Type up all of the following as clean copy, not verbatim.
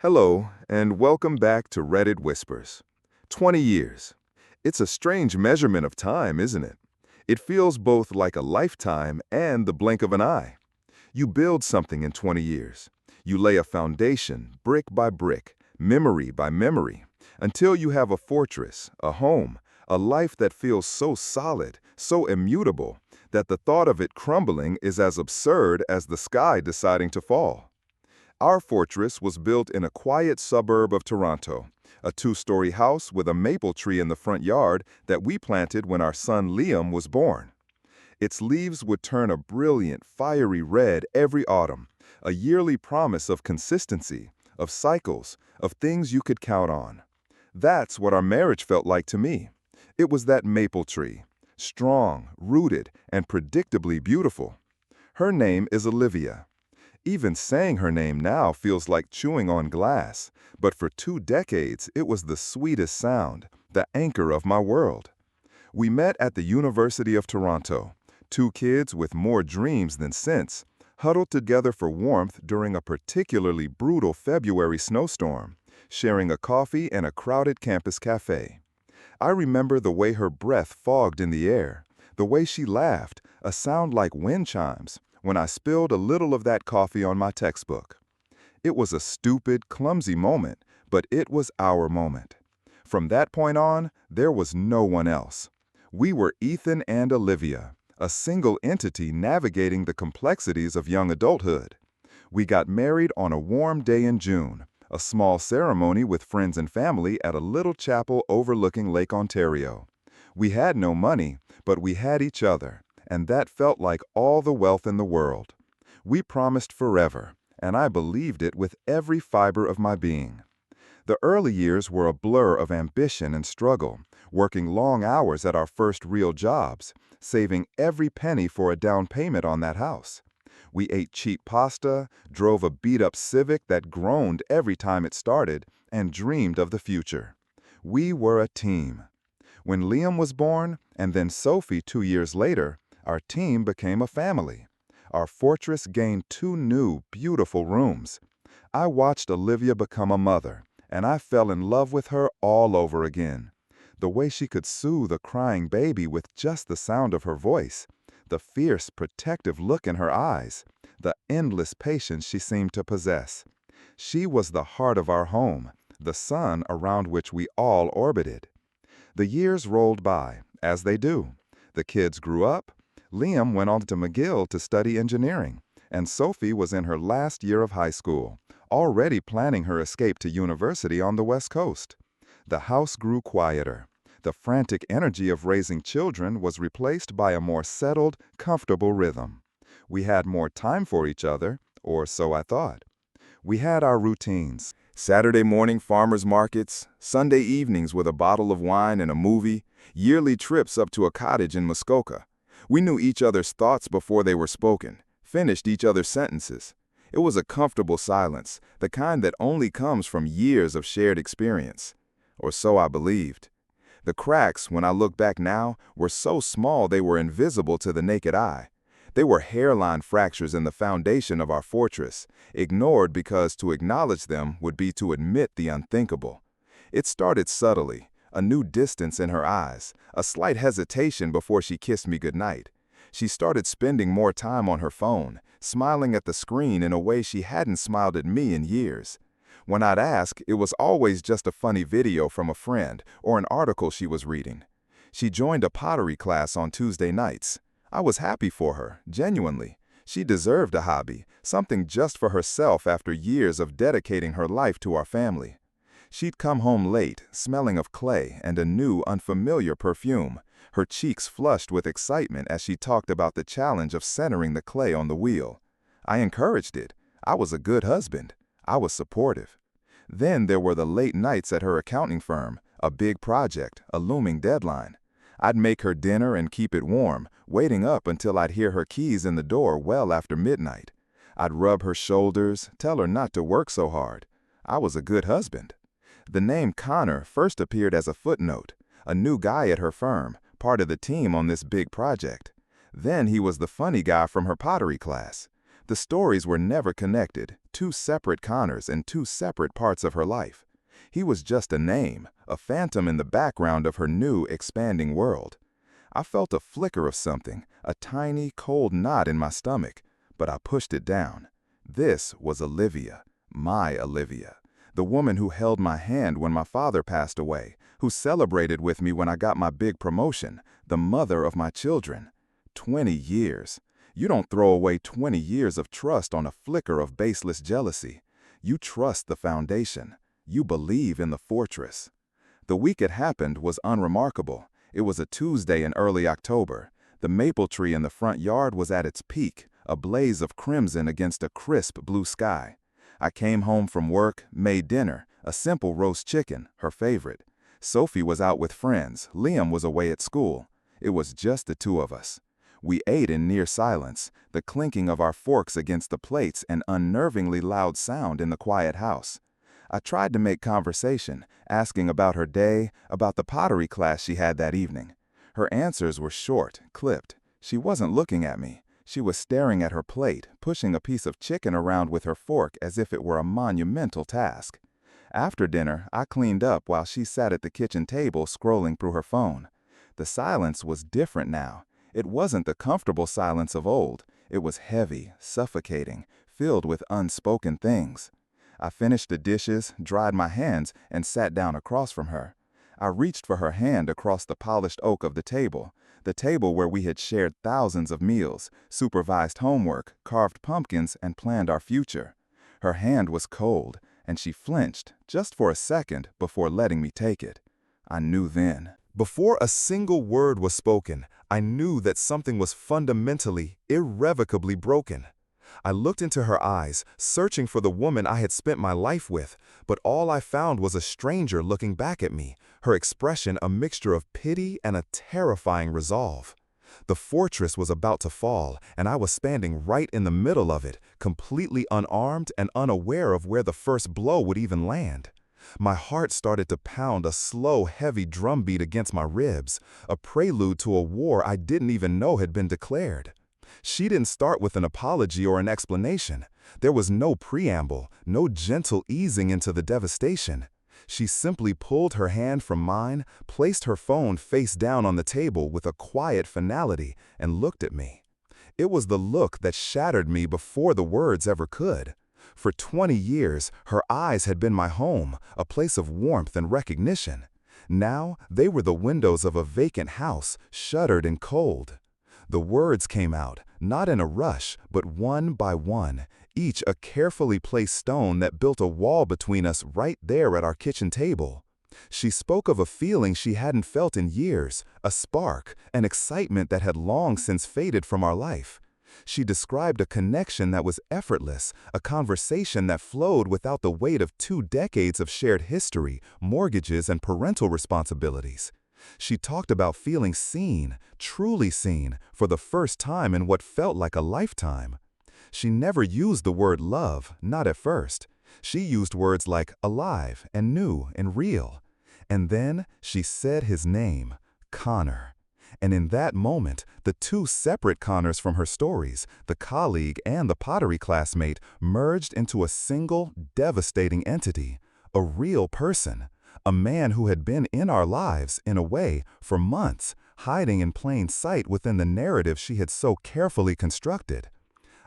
Hello, and welcome back to Reddit Whispers. 20 years. It's a strange measurement of time, isn't it? It feels both like a lifetime and the blink of an eye. You build something in 20 years. You lay a foundation, brick by brick, memory by memory, until you have a fortress, a home, a life that feels so solid, so immutable, that the thought of it crumbling is as absurd as the sky deciding to fall. Our fortress was built in a quiet suburb of Toronto, a two-story house with a maple tree in the front yard that we planted when our son Liam was born. Its leaves would turn a brilliant, fiery red every autumn, a yearly promise of consistency, of cycles, of things you could count on. That's what our marriage felt like to me. It was that maple tree, strong, rooted, and predictably beautiful. Her name is Olivia. Even saying her name now feels like chewing on glass, but for 2 decades it was the sweetest sound, the anchor of my world. We met at the University of Toronto, two kids with more dreams than sense, huddled together for warmth during a particularly brutal February snowstorm, sharing a coffee in a crowded campus cafe. I remember the way her breath fogged in the air, the way she laughed, a sound like wind chimes, when I spilled a little of that coffee on my textbook. It was a stupid, clumsy moment, but it was our moment. From that point on, there was no one else. We were Ethan and Olivia, a single entity navigating the complexities of young adulthood. We got married on a warm day in June, a small ceremony with friends and family at a little chapel overlooking Lake Ontario. We had no money, but we had each other, and that felt like all the wealth in the world. We promised forever, and I believed it with every fiber of my being. The early years were a blur of ambition and struggle, working long hours at our first real jobs, saving every penny for a down payment on that house. We ate cheap pasta, drove a beat-up Civic that groaned every time it started, and dreamed of the future. We were a team. When Liam was born, and then Sophie 2 years later, our team became a family. Our fortress gained 2 new, beautiful rooms. I watched Olivia become a mother, and I fell in love with her all over again. The way she could soothe a crying baby with just the sound of her voice, the fierce, protective look in her eyes, the endless patience she seemed to possess. She was the heart of our home, the sun around which we all orbited. The years rolled by, as they do. The kids grew up. Liam went on to McGill to study engineering, and Sophie was in her last year of high school, already planning her escape to university on the West Coast. The house grew quieter. The frantic energy of raising children was replaced by a more settled, comfortable rhythm. We had more time for each other, or so I thought. We had our routines. Saturday morning farmers markets, Sunday evenings with a bottle of wine and a movie, yearly trips up to a cottage in Muskoka. We knew each other's thoughts before they were spoken, finished each other's sentences. It was a comfortable silence, the kind that only comes from years of shared experience. Or so I believed. The cracks, when I look back now, were so small they were invisible to the naked eye. They were hairline fractures in the foundation of our fortress, ignored because to acknowledge them would be to admit the unthinkable. It started subtly, a new distance in her eyes, a slight hesitation before she kissed me goodnight. She started spending more time on her phone, smiling at the screen in a way she hadn't smiled at me in years. When I'd ask, it was always just a funny video from a friend or an article she was reading. She joined a pottery class on Tuesday nights. I was happy for her, genuinely. She deserved a hobby, something just for herself after years of dedicating her life to our family. She'd come home late, smelling of clay and a new, unfamiliar perfume, her cheeks flushed with excitement as she talked about the challenge of centering the clay on the wheel. I encouraged it. I was a good husband. I was supportive. Then there were the late nights at her accounting firm, a big project, a looming deadline. I'd make her dinner and keep it warm, waiting up until I'd hear her keys in the door well after midnight. I'd rub her shoulders, tell her not to work so hard. I was a good husband. The name Connor first appeared as a footnote, a new guy at her firm, part of the team on this big project. Then he was the funny guy from her pottery class. The stories were never connected, two separate Connors in two separate parts of her life. He was just a name, a phantom in the background of her new, expanding world. I felt a flicker of something, a tiny, cold knot in my stomach, but I pushed it down. This was Olivia, my Olivia, the woman who held my hand when my father passed away, who celebrated with me when I got my big promotion, the mother of my children. 20 years. You don't throw away 20 years of trust on a flicker of baseless jealousy. You trust the foundation. You believe in the fortress. The week it happened was unremarkable. It was a Tuesday in early October. The maple tree in the front yard was at its peak, a blaze of crimson against a crisp blue sky. I came home from work, made dinner, a simple roast chicken, her favorite. Sophie was out with friends. Liam was away at school. It was just the two of us. We ate in near silence, the clinking of our forks against the plates an unnervingly loud sound in the quiet house. I tried to make conversation, asking about her day, about the pottery class she had that evening. Her answers were short, clipped. She wasn't looking at me. She was staring at her plate, pushing a piece of chicken around with her fork as if it were a monumental task. After dinner, I cleaned up while she sat at the kitchen table scrolling through her phone. The silence was different now. It wasn't the comfortable silence of old. It was heavy, suffocating, filled with unspoken things. I finished the dishes, dried my hands, and sat down across from her. I reached for her hand across the polished oak of the table where we had shared thousands of meals, supervised homework, carved pumpkins, and planned our future. Her hand was cold, and she flinched, just for a second, before letting me take it. I knew then. Before a single word was spoken, I knew that something was fundamentally, irrevocably broken. I looked into her eyes, searching for the woman I had spent my life with, but all I found was a stranger looking back at me, her expression a mixture of pity and a terrifying resolve. The fortress was about to fall, and I was standing right in the middle of it, completely unarmed and unaware of where the first blow would even land. My heart started to pound a slow, heavy drumbeat against my ribs, a prelude to a war I didn't even know had been declared. She didn't start with an apology or an explanation. There was no preamble, no gentle easing into the devastation. She simply pulled her hand from mine, placed her phone face down on the table with a quiet finality, and looked at me. It was the look that shattered me before the words ever could. For 20 years, her eyes had been my home, a place of warmth and recognition. Now, they were the windows of a vacant house, shuttered and cold. The words came out, not in a rush, but one by one, each a carefully placed stone that built a wall between us right there at our kitchen table. She spoke of a feeling she hadn't felt in years, a spark, an excitement that had long since faded from our life. She described a connection that was effortless, a conversation that flowed without the weight of 2 decades of shared history, mortgages, and parental responsibilities. She talked about feeling seen, truly seen, for the first time in what felt like a lifetime. She never used the word love, not at first. She used words like alive and new and real. And then she said his name, Connor. And in that moment, the two separate Connors from her stories, the colleague and the pottery classmate, merged into a single, devastating entity, a real person. A man who had been in our lives, in a way, for months, hiding in plain sight within the narrative she had so carefully constructed.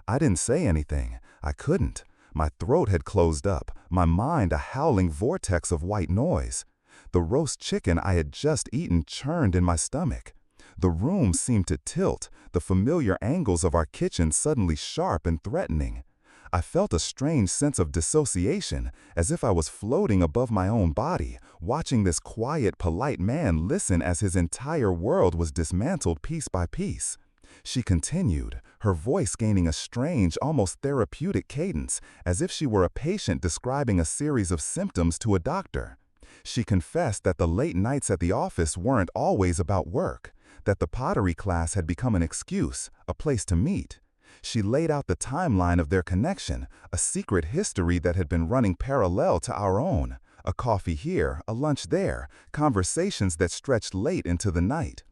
I didn't say anything. I couldn't. My throat had closed up, my mind a howling vortex of white noise. The roast chicken I had just eaten churned in my stomach. The room seemed to tilt, the familiar angles of our kitchen suddenly sharp and threatening. I felt a strange sense of dissociation, as if I was floating above my own body, watching this quiet, polite man listen as his entire world was dismantled piece by piece. She continued, her voice gaining a strange, almost therapeutic cadence, as if she were a patient describing a series of symptoms to a doctor. She confessed that the late nights at the office weren't always about work, that the pottery class had become an excuse, a place to meet. She laid out the timeline of their connection, a secret history that had been running parallel to our own. A coffee here, a lunch there, conversations that stretched late into the night.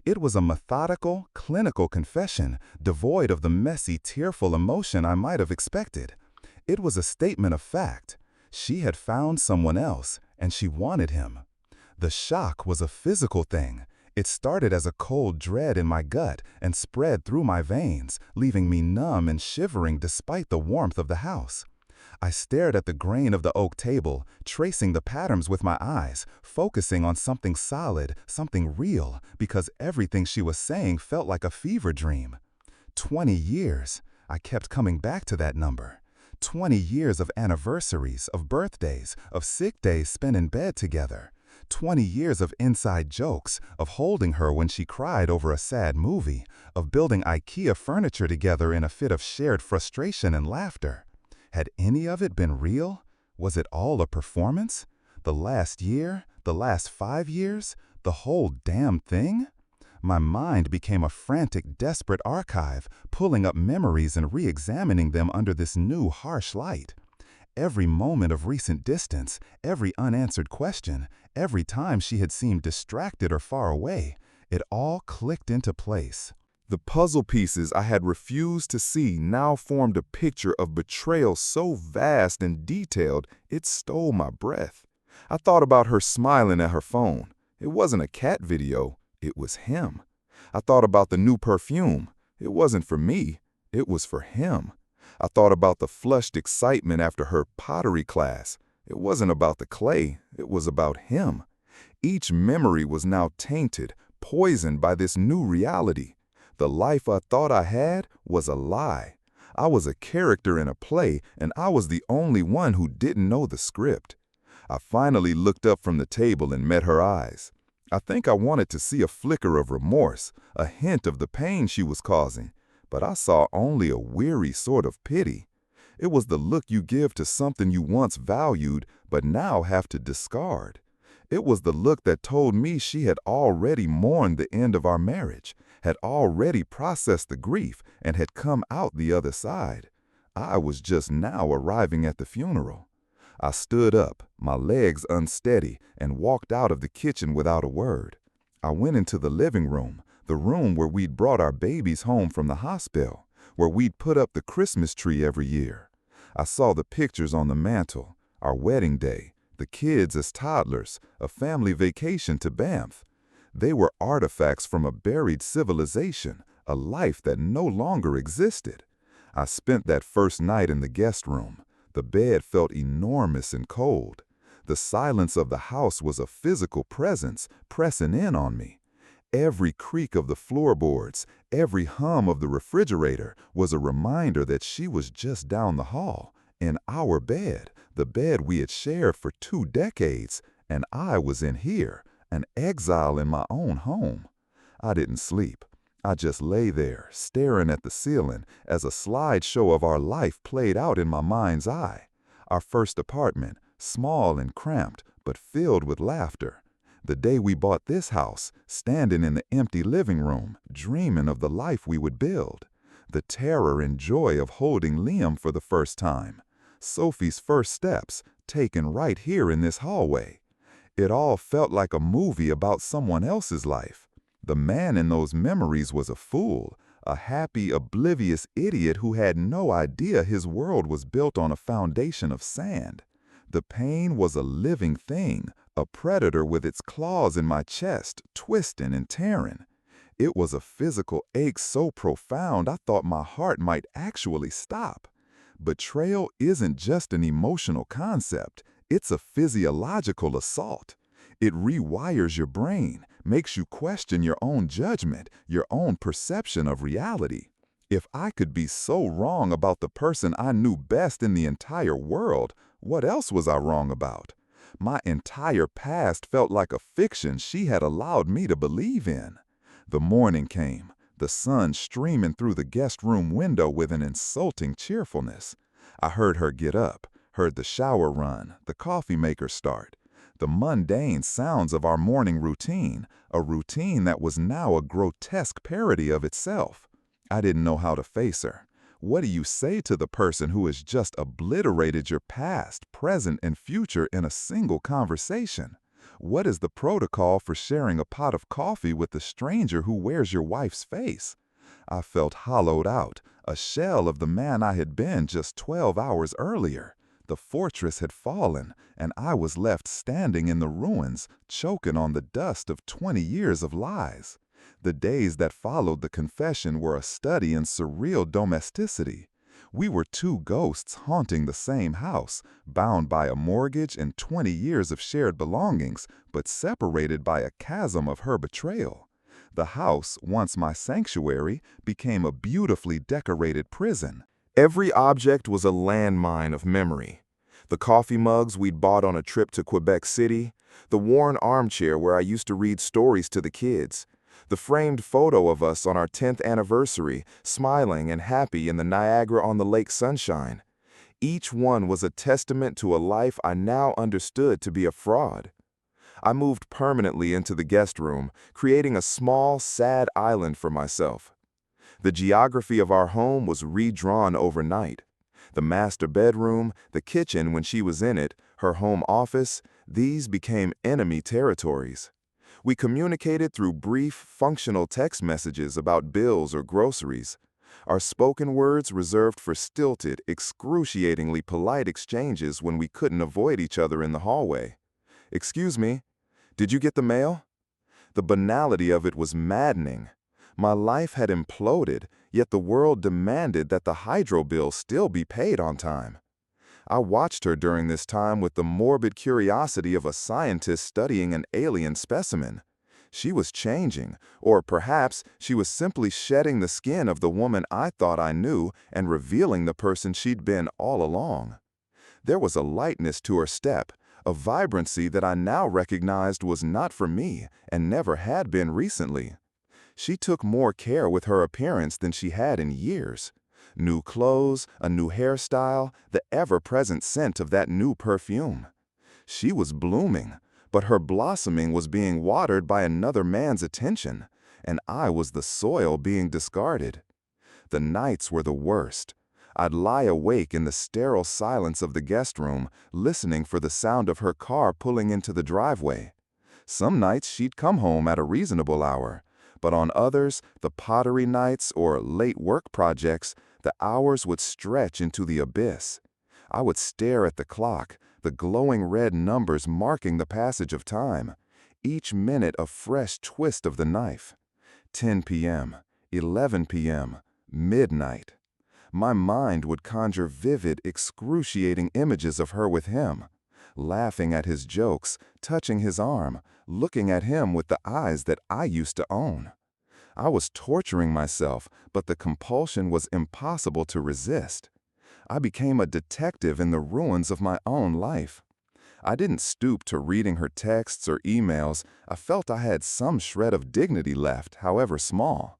It was a methodical, clinical confession, devoid of the messy, tearful emotion I might have expected. It was a statement of fact. She had found someone else, and she wanted him. The shock was a physical thing. It started as a cold dread in my gut and spread through my veins, leaving me numb and shivering despite the warmth of the house. I stared at the grain of the oak table, tracing the patterns with my eyes, focusing on something solid, something real, because everything she was saying felt like a fever dream. 20 years. I kept coming back to that number. 20 years of anniversaries, of birthdays, of sick days spent in bed together. 20 years of inside jokes, of holding her when she cried over a sad movie, of building IKEA furniture together in a fit of shared frustration and laughter. Had any of it been real? Was it all a performance? The last year? The last 5 years? The whole damn thing? My mind became a frantic, desperate archive, pulling up memories and re-examining them under this new, harsh light. Every moment of recent distance, every unanswered question, every time she had seemed distracted or far away, it all clicked into place. The puzzle pieces I had refused to see now formed a picture of betrayal so vast and detailed it stole my breath. I thought about her smiling at her phone. It wasn't a cat video, it was him. I thought about the new perfume. It wasn't for me, it was for him. I thought about the flushed excitement after her pottery class. It wasn't about the clay, it was about him. Each memory was now tainted, poisoned by this new reality. The life I thought I had was a lie. I was a character in a play, and I was the only one who didn't know the script. I finally looked up from the table and met her eyes. I think I wanted to see a flicker of remorse, a hint of the pain she was causing, but I saw only a weary sort of pity. It was the look you give to something you once valued, but now have to discard. It was the look that told me she had already mourned the end of our marriage, had already processed the grief, and had come out the other side. I was just now arriving at the funeral. I stood up, my legs unsteady, and walked out of the kitchen without a word. I went into the living room, the room where we'd brought our babies home from the hospital, where we'd put up the Christmas tree every year. I saw the pictures on the mantle, our wedding day, the kids as toddlers, a family vacation to Banff. They were artifacts from a buried civilization, a life that no longer existed. I spent that first night in the guest room. The bed felt enormous and cold. The silence of the house was a physical presence pressing in on me. Every creak of the floorboards, every hum of the refrigerator was a reminder that she was just down the hall, in our bed, the bed we had shared for 2 decades, and I was in here, an exile in my own home. I didn't sleep. I just lay there, staring at the ceiling as a slideshow of our life played out in my mind's eye. Our first apartment, small and cramped, but filled with laughter. The day we bought this house, standing in the empty living room, dreaming of the life we would build. The terror and joy of holding Liam for the first time. Sophie's first steps, taken right here in this hallway. It all felt like a movie about someone else's life. The man in those memories was a fool, a happy, oblivious idiot who had no idea his world was built on a foundation of sand. The pain was a living thing, a predator with its claws in my chest, twisting and tearing. It was a physical ache so profound I thought my heart might actually stop. Betrayal isn't just an emotional concept, it's a physiological assault. It rewires your brain, makes you question your own judgment, your own perception of reality. If I could be so wrong about the person I knew best in the entire world, what else was I wrong about? My entire past felt like a fiction she had allowed me to believe in. The morning came, the sun streaming through the guest room window with an insulting cheerfulness. I heard her get up, heard the shower run, the coffee maker start. The mundane sounds of our morning routine, a routine that was now a grotesque parody of itself. I didn't know how to face her. What do you say to the person who has just obliterated your past, present, and future in a single conversation? What is the protocol for sharing a pot of coffee with a stranger who wears your wife's face? I felt hollowed out, a shell of the man I had been just 12 hours earlier. The fortress had fallen, and I was left standing in the ruins, choking on the dust of 20 years of lies. The days that followed the confession were a study in surreal domesticity. We were two ghosts haunting the same house, bound by a mortgage and 20 years of shared belongings, but separated by a chasm of her betrayal. The house, once my sanctuary, became a beautifully decorated prison. Every object was a landmine of memory. The coffee mugs we'd bought on a trip to Quebec City, the worn armchair where I used to read stories to the kids, the framed photo of us on our 10th anniversary, smiling and happy in the Niagara-on-the-Lake sunshine. Each one was a testament to a life I now understood to be a fraud. I moved permanently into the guest room, creating a small, sad island for myself. The geography of our home was redrawn overnight. The master bedroom, the kitchen when she was in it, her home office, these became enemy territories. We communicated through brief, functional text messages about bills or groceries. Our spoken words reserved for stilted, excruciatingly polite exchanges when we couldn't avoid each other in the hallway. "Excuse me, did you get the mail?" The banality of it was maddening. My life had imploded, yet the world demanded that the hydro bill still be paid on time. I watched her during this time with the morbid curiosity of a scientist studying an alien specimen. She was changing, or perhaps she was simply shedding the skin of the woman I thought I knew and revealing the person she'd been all along. There was a lightness to her step, a vibrancy that I now recognized was not for me and never had been recently. She took more care with her appearance than she had in years. New clothes, a new hairstyle, the ever-present scent of that new perfume. She was blooming, but her blossoming was being watered by another man's attention, and I was the soil being discarded. The nights were the worst. I'd lie awake in the sterile silence of the guest room, listening for the sound of her car pulling into the driveway. Some nights she'd come home at a reasonable hour, but on others, the pottery nights or late work projects, the hours would stretch into the abyss. I would stare at the clock, the glowing red numbers marking the passage of time, each minute a fresh twist of the knife. 10 p.m., 11 p.m., midnight. My mind would conjure vivid, excruciating images of her with him, laughing at his jokes, touching his arm, looking at him with the eyes that I used to own. I was torturing myself, but the compulsion was impossible to resist. I became a detective in the ruins of my own life. I didn't stoop to reading her texts or emails. I felt I had some shred of dignity left, however small.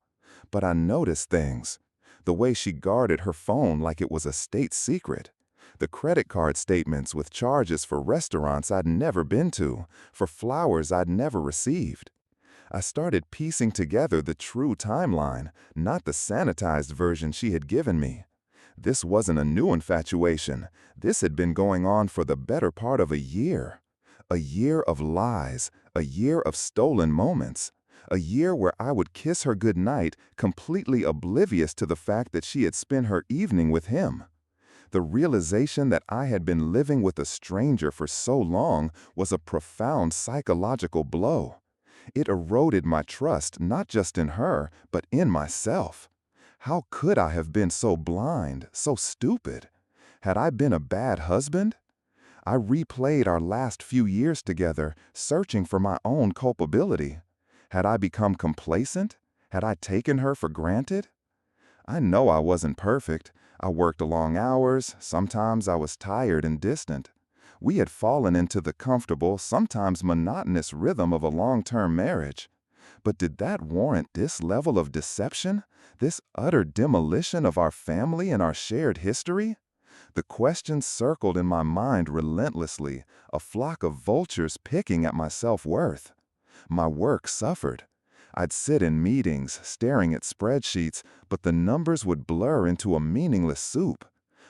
But I noticed things. The way she guarded her phone like it was a state secret. The credit card statements with charges for restaurants I'd never been to, for flowers I'd never received. I started piecing together the true timeline, not the sanitized version she had given me. This wasn't a new infatuation. This had been going on for the better part of a year. A year of lies, a year of stolen moments, a year where I would kiss her goodnight, completely oblivious to the fact that she had spent her evening with him. The realization that I had been living with a stranger for so long was a profound psychological blow. It eroded my trust not just in her, but in myself. How could I have been so blind, so stupid? Had I been a bad husband? I replayed our last few years together, searching for my own culpability. Had I become complacent? Had I taken her for granted? I know I wasn't perfect. I worked long hours. Sometimes I was tired and distant. We had fallen into the comfortable, sometimes monotonous rhythm of a long-term marriage. But did that warrant this level of deception? This utter demolition of our family and our shared history? The questions circled in my mind relentlessly, a flock of vultures picking at my self-worth. My work suffered. I'd sit in meetings, staring at spreadsheets, but the numbers would blur into a meaningless soup.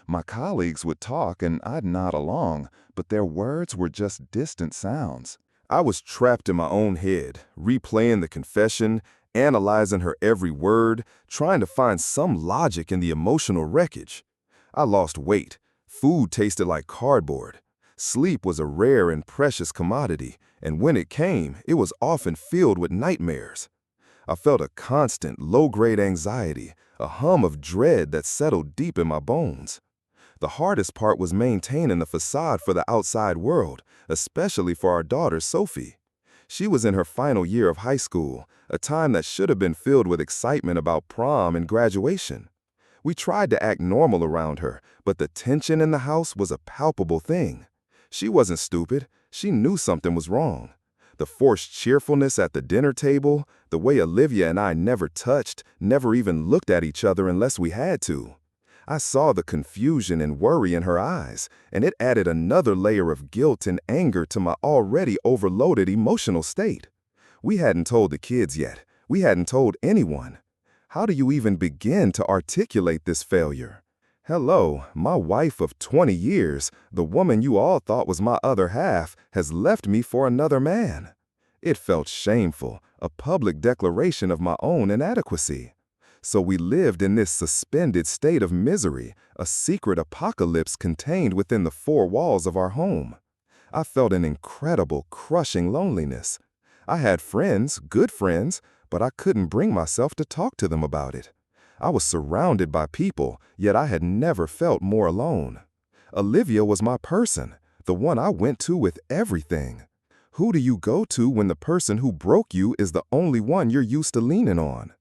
My colleagues would talk and I'd nod along, but their words were just distant sounds. I was trapped in my own head, replaying the confession, analyzing her every word, trying to find some logic in the emotional wreckage. I lost weight. Food tasted like cardboard. Sleep was a rare and precious commodity, and when it came, it was often filled with nightmares. I felt a constant, low-grade anxiety, a hum of dread that settled deep in my bones. The hardest part was maintaining a facade for the outside world, especially for our daughter, Sophie. She was in her final year of high school, a time that should have been filled with excitement about prom and graduation. We tried to act normal around her, but the tension in the house was a palpable thing. She wasn't stupid. She knew something was wrong. The forced cheerfulness at the dinner table, the way Olivia and I never touched, never even looked at each other unless we had to. I saw the confusion and worry in her eyes, and it added another layer of guilt and anger to my already overloaded emotional state. We hadn't told the kids yet. We hadn't told anyone. How do you even begin to articulate this failure? Hello, my wife of 20 years, the woman you all thought was my other half, has left me for another man. It felt shameful, a public declaration of my own inadequacy. So we lived in this suspended state of misery, a secret apocalypse contained within the four walls of our home. I felt an incredible, crushing loneliness. I had friends, good friends, but I couldn't bring myself to talk to them about it. I was surrounded by people, yet I had never felt more alone. Olivia was my person, the one I went to with everything. Who do you go to when the person who broke you is the only one you're used to leaning on?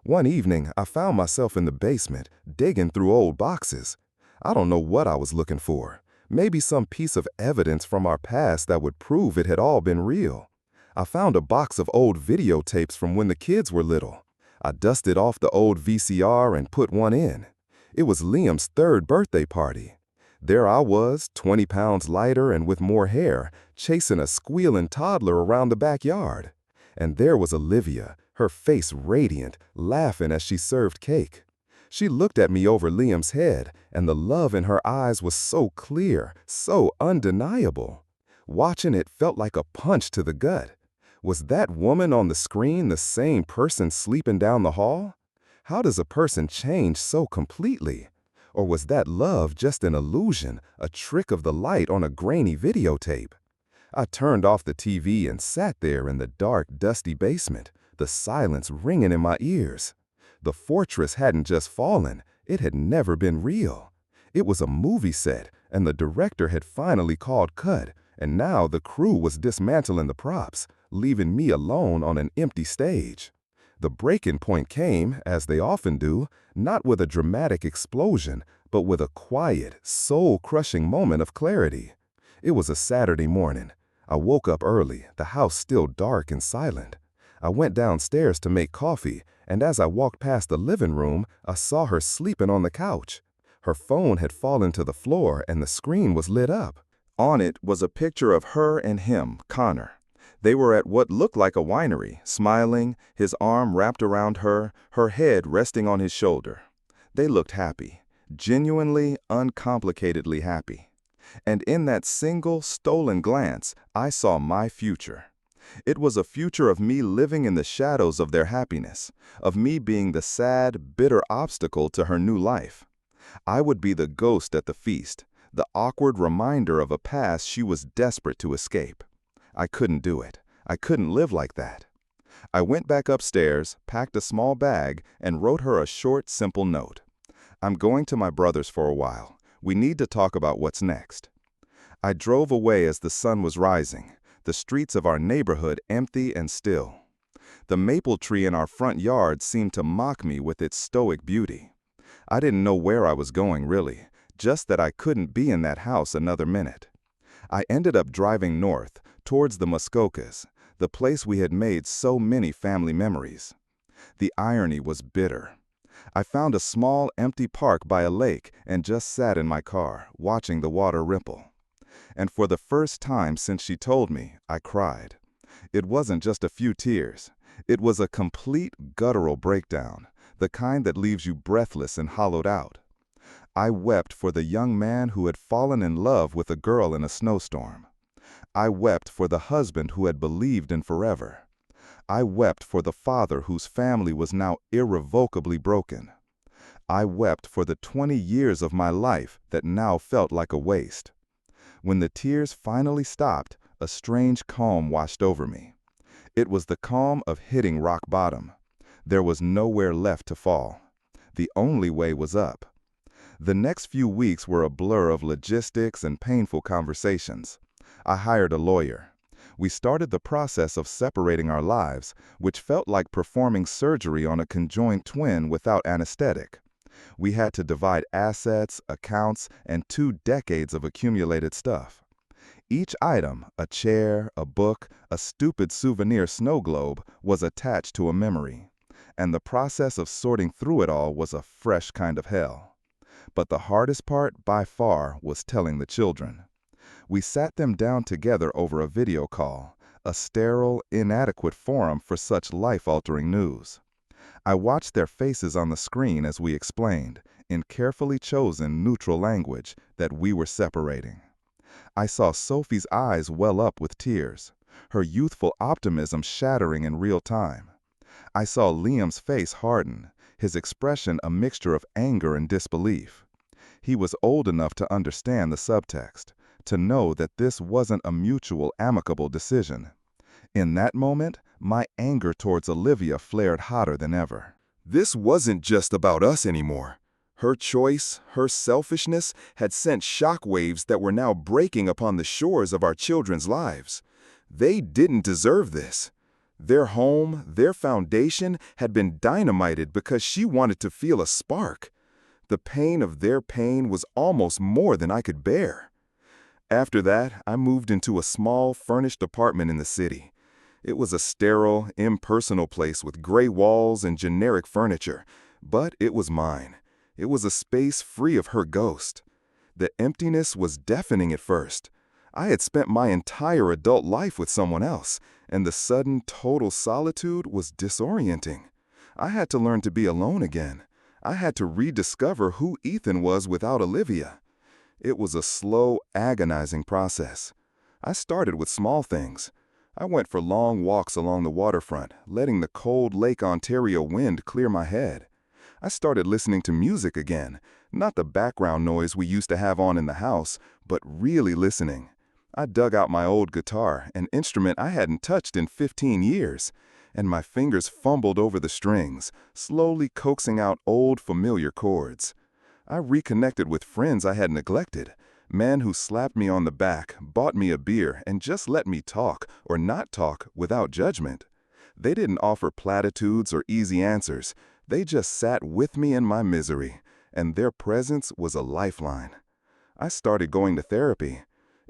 One evening, I found myself in the basement, digging through old boxes. I don't know what I was looking for. Maybe some piece of evidence from our past that would prove it had all been real. I found a box of old videotapes from when the kids were little. I dusted off the old VCR and put one in. It was Liam's 3rd birthday party. There I was, 20 pounds lighter and with more hair, chasing a squealing toddler around the backyard. And there was Olivia, her face radiant, laughing as she served cake. She looked at me over Liam's head, and the love in her eyes was so clear, so undeniable. Watching it felt like a punch to the gut. Was that woman on the screen the same person sleeping down the hall? How does a person change so completely? Or was that love just an illusion, a trick of the light on a grainy videotape? I turned off the TV and sat there in the dark, dusty basement, the silence ringing in my ears. The fortress hadn't just fallen, it had never been real. It was a movie set, and the director had finally called cut, and now the crew was dismantling the props, leaving me alone on an empty stage. The breaking point came, as they often do, not with a dramatic explosion, but with a quiet, soul-crushing moment of clarity. It was a Saturday morning. I woke up early, the house still dark and silent. I went downstairs to make coffee, and as I walked past the living room, I saw her sleeping on the couch. Her phone had fallen to the floor and the screen was lit up. On it was a picture of her and him, Connor. They were at what looked like a winery, smiling, his arm wrapped around her, her head resting on his shoulder. They looked happy, genuinely, uncomplicatedly happy. And in that single, stolen glance, I saw my future. It was a future of me living in the shadows of their happiness, of me being the sad, bitter obstacle to her new life. I would be the ghost at the feast, the awkward reminder of a past she was desperate to escape. I couldn't do it. I couldn't live like that. I went back upstairs, packed a small bag, and wrote her a short, simple note. I'm going to my brother's for a while. We need to talk about what's next. I drove away as the sun was rising, the streets of our neighborhood empty and still. The maple tree in our front yard seemed to mock me with its stoic beauty. I didn't know where I was going, really, just that I couldn't be in that house another minute. I ended up driving north, towards the Muskokas, the place we had made so many family memories. The irony was bitter. I found a small, empty park by a lake and just sat in my car, watching the water ripple. And for the first time since she told me, I cried. It wasn't just a few tears. It was a complete guttural breakdown, the kind that leaves you breathless and hollowed out. I wept for the young man who had fallen in love with a girl in a snowstorm. I wept for the husband who had believed in forever. I wept for the father whose family was now irrevocably broken. I wept for the 20 years of my life that now felt like a waste. When the tears finally stopped, a strange calm washed over me. It was the calm of hitting rock bottom. There was nowhere left to fall. The only way was up. The next few weeks were a blur of logistics and painful conversations. I hired a lawyer. We started the process of separating our lives, which felt like performing surgery on a conjoined twin without anesthetic. We had to divide assets, accounts, and 2 decades of accumulated stuff. Each item, a chair, a book, a stupid souvenir snow globe, was attached to a memory. And the process of sorting through it all was a fresh kind of hell. But the hardest part, by far, was telling the children. We sat them down together over a video call, a sterile, inadequate forum for such life-altering news. I watched their faces on the screen as we explained, in carefully chosen neutral language, that we were separating. I saw Sophie's eyes well up with tears, her youthful optimism shattering in real time. I saw Liam's face harden, his expression a mixture of anger and disbelief. He was old enough to understand the subtext, to know that this wasn't a mutual, amicable decision. In that moment, my anger towards Olivia flared hotter than ever. This wasn't just about us anymore. Her choice, her selfishness, had sent shockwaves that were now breaking upon the shores of our children's lives. They didn't deserve this. Their home, their foundation, had been dynamited because she wanted to feel a spark. The pain of their pain was almost more than I could bear. After that, I moved into a small, furnished apartment in the city. It was a sterile, impersonal place with gray walls and generic furniture, but it was mine. It was a space free of her ghost. The emptiness was deafening at first. I had spent my entire adult life with someone else, and the sudden, total solitude was disorienting. I had to learn to be alone again. I had to rediscover who Ethan was without Olivia. It was a slow, agonizing process. I started with small things. I went for long walks along the waterfront, letting the cold Lake Ontario wind clear my head. I started listening to music again, not the background noise we used to have on in the house, but really listening. I dug out my old guitar, an instrument I hadn't touched in 15 years, and my fingers fumbled over the strings, slowly coaxing out old, familiar chords. I reconnected with friends I had neglected, men who slapped me on the back, bought me a beer, and just let me talk, or not talk, without judgment. They didn't offer platitudes or easy answers. They just sat with me in my misery, and their presence was a lifeline. I started going to therapy.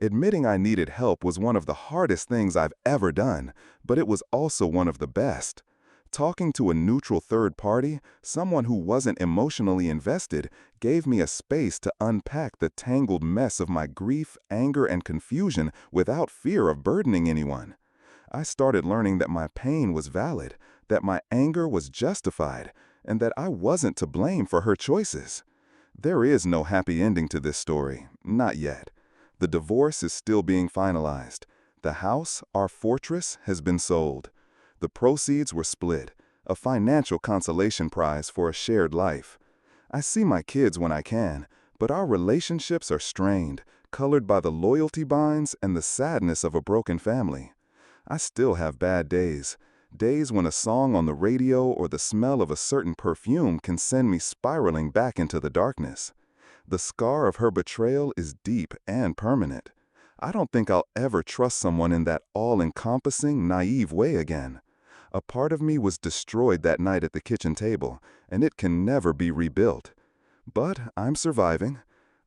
Admitting I needed help was one of the hardest things I've ever done, but it was also one of the best. Talking to a neutral third party, someone who wasn't emotionally invested, gave me a space to unpack the tangled mess of my grief, anger, and confusion without fear of burdening anyone. I started learning that my pain was valid, that my anger was justified, and that I wasn't to blame for her choices. There is no happy ending to this story, not yet. The divorce is still being finalized. The house, our fortress, has been sold. The proceeds were split, a financial consolation prize for a shared life. I see my kids when I can, but our relationships are strained, colored by the loyalty binds and the sadness of a broken family. I still have bad days. Days when a song on the radio or the smell of a certain perfume can send me spiraling back into the darkness. The scar of her betrayal is deep and permanent. I don't think I'll ever trust someone in that all-encompassing, naive way again. A part of me was destroyed that night at the kitchen table, and it can never be rebuilt. But I'm surviving.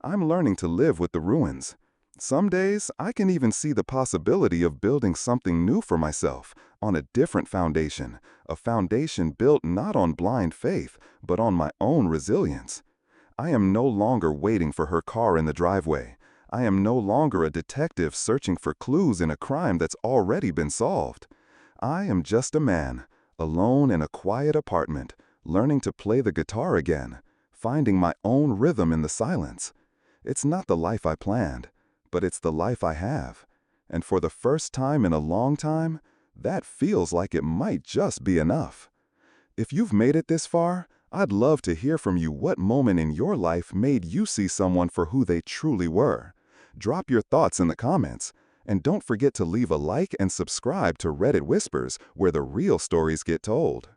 I'm learning to live with the ruins. Some days, I can even see the possibility of building something new for myself, on a different foundation, a foundation built not on blind faith, but on my own resilience. I am no longer waiting for her car in the driveway. I am no longer a detective searching for clues in a crime that's already been solved. I am just a man, alone in a quiet apartment, learning to play the guitar again, finding my own rhythm in the silence. It's not the life I planned, but it's the life I have. And for the first time in a long time, that feels like it might just be enough. If you've made it this far, I'd love to hear from you what moment in your life made you see someone for who they truly were. Drop your thoughts in the comments. And don't forget to leave a like and subscribe to Reddit Whispers, where the real stories get told.